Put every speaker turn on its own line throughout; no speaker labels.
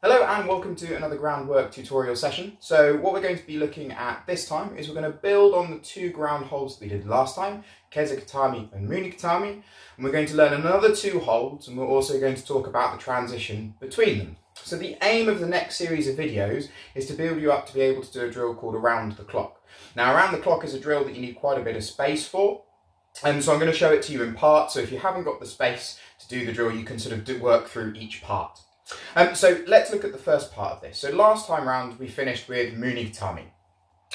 Hello and welcome to another Groundwork tutorial session. So what we're going to be looking at this time is we're going to build on the two ground holds that we did last time, Kezakatami and Munikatami, and we're going to learn another two holds, and we're also going to talk about the transition between them. So the aim of the next series of videos is to build you up to be able to do a drill called around the clock. Now around the clock is a drill that you need quite a bit of space for, and so I'm going to show it to you in parts, so if you haven't got the space to do the drill you can sort of work through each part. So let's look at the first part of this. So last time round we finished with Munikatami.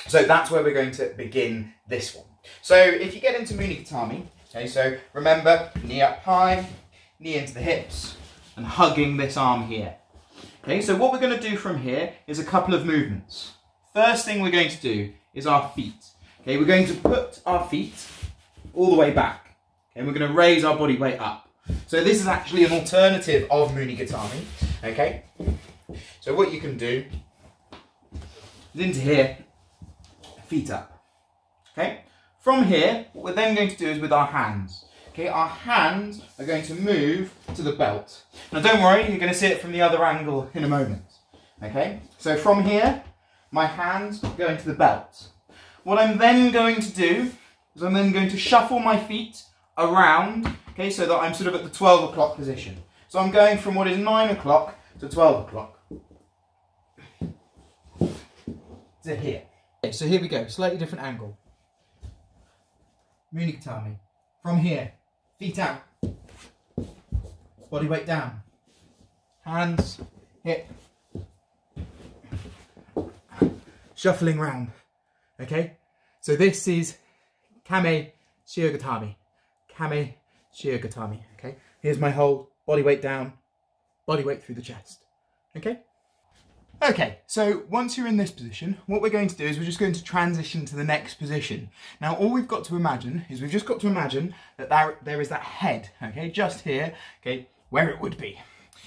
So that's where we're going to begin this one. So if you get into Munikatami, okay, so remember, knee up high, knee into the hips, and hugging this arm here. Okay, so what we're going to do from here is a couple of movements. First thing we're going to do is our feet. Okay, we're going to put our feet all the way back. Okay, and we're going to raise our body weight up. So this is actually an alternative of Munikatami. Okay, so what you can do is into here, feet up. Okay, from here, what we're then going to do is with our hands. Okay, our hands are going to move to the belt. Now don't worry, you're going to see it from the other angle in a moment. Okay, so from here, my hands go into the belt. What I'm then going to do is I'm then going to shuffle my feet around, okay, so that I'm sort of at the 12 o'clock position. So I'm going from what is 9 o'clock to 12 o'clock to here. Okay, so here we go, slightly different angle. Munikatami. From here, feet out, body weight down, hands, hip, shuffling round. Okay, so this is Kame Shiogatami. Kame Shiogatami. Okay, here's my hold, body weight down, body weight through the chest. Okay? Okay, so once you're in this position, what we're going to do is we're just going to transition to the next position. Now all we've got to imagine is we've just got to imagine that there is that head, okay, just here, okay, where it would be.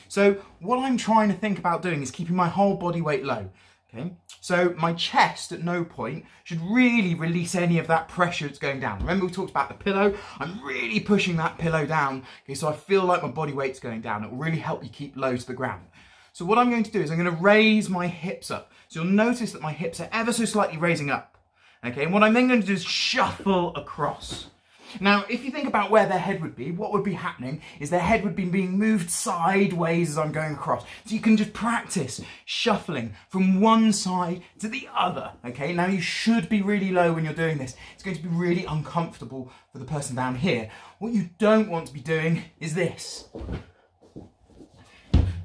So what I'm trying to think about doing is keeping my whole body weight low. Okay, so my chest at no point should really release any of that pressure that's going down. Remember we talked about the pillow? I'm really pushing that pillow down, okay, so I feel like my body weight's going down. It will really help you keep low to the ground. So what I'm going to do is I'm going to raise my hips up. So you'll notice that my hips are ever so slightly raising up. Okay, and what I'm then going to do is shuffle across. Now, if you think about where their head would be, what would be happening is their head would be being moved sideways as I'm going across. So you can just practice shuffling from one side to the other, okay? Now, you should be really low when you're doing this. It's going to be really uncomfortable for the person down here. What you don't want to be doing is this,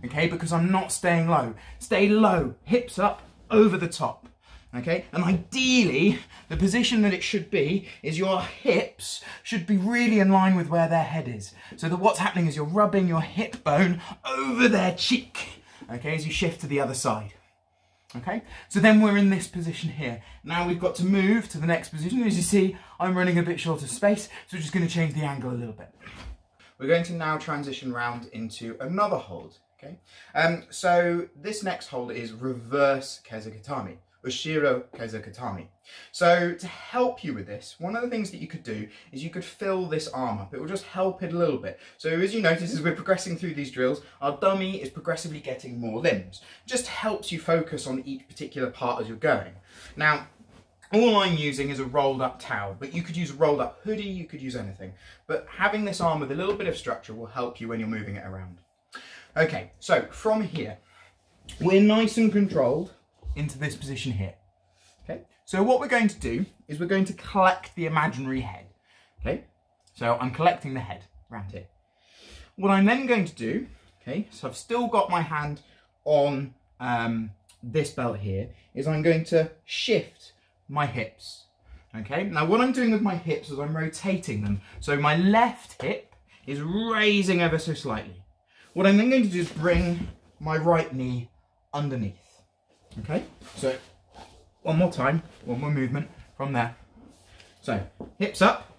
okay? Because I'm not staying low. Stay low, hips up, over the top. Okay, and ideally, the position that it should be is your hips should be really in line with where their head is. So that what's happening is you're rubbing your hip bone over their cheek, okay, as you shift to the other side. Okay, so then we're in this position here. Now we've got to move to the next position. As you see, I'm running a bit short of space, so we're just going to change the angle a little bit. We're going to now transition round into another hold, okay? So this next hold is reverse Kezakatami. Oshiro Kezakatami. So to help you with this, one of the things that you could do is you could fill this arm up. It will just help it a little bit. So as you notice, as we're progressing through these drills, our dummy is progressively getting more limbs. Just helps you focus on each particular part as you're going. Now, all I'm using is a rolled up towel, but you could use a rolled up hoodie, you could use anything. But having this arm with a little bit of structure will help you when you're moving it around. Okay, so from here, we're nice and controlled into this position here. Okay, so what we're going to do is we're going to collect the imaginary head. Okay, so I'm collecting the head around here. What I'm then going to do, okay, so I've still got my hand on this belt here, is I'm going to shift my hips. Okay, now what I'm doing with my hips is I'm rotating them. So my left hip is raising ever so slightly. What I'm then going to do is bring my right knee underneath. Okay, so one more time, one more movement from there. So hips up,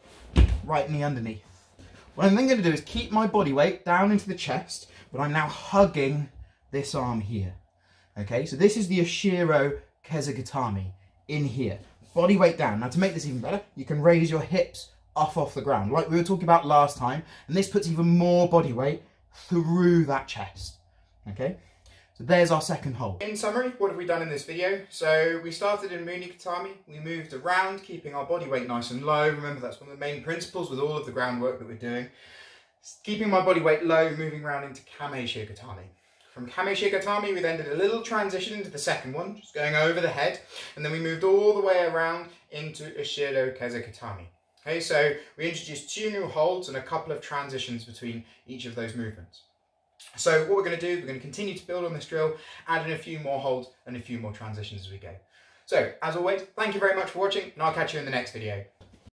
right knee underneath. What I'm then going to do is keep my body weight down into the chest, but I'm now hugging this arm here. Okay, so this is the Oshiro Kezakatami in here. Body weight down. Now to make this even better, you can raise your hips off the ground, like we were talking about last time, and this puts even more body weight through that chest, okay? So there's our second hold. In summary, what have we done in this video? So we started in Muni Katami, we moved around, keeping our body weight nice and low. Remember, that's one of the main principles with all of the groundwork that we're doing. Keeping my body weight low, moving around into Kame Shigatami. From Kame Shigatami, we then did a little transition into the second one, just going over the head, and then we moved all the way around into Oshiro Katami. Okay, so we introduced 2 new holds and a couple of transitions between each of those movements. So what we're going to do, we're going to continue to build on this drill, add in a few more holds and a few more transitions as we go. So, as always, thank you very much for watching, and I'll catch you in the next video.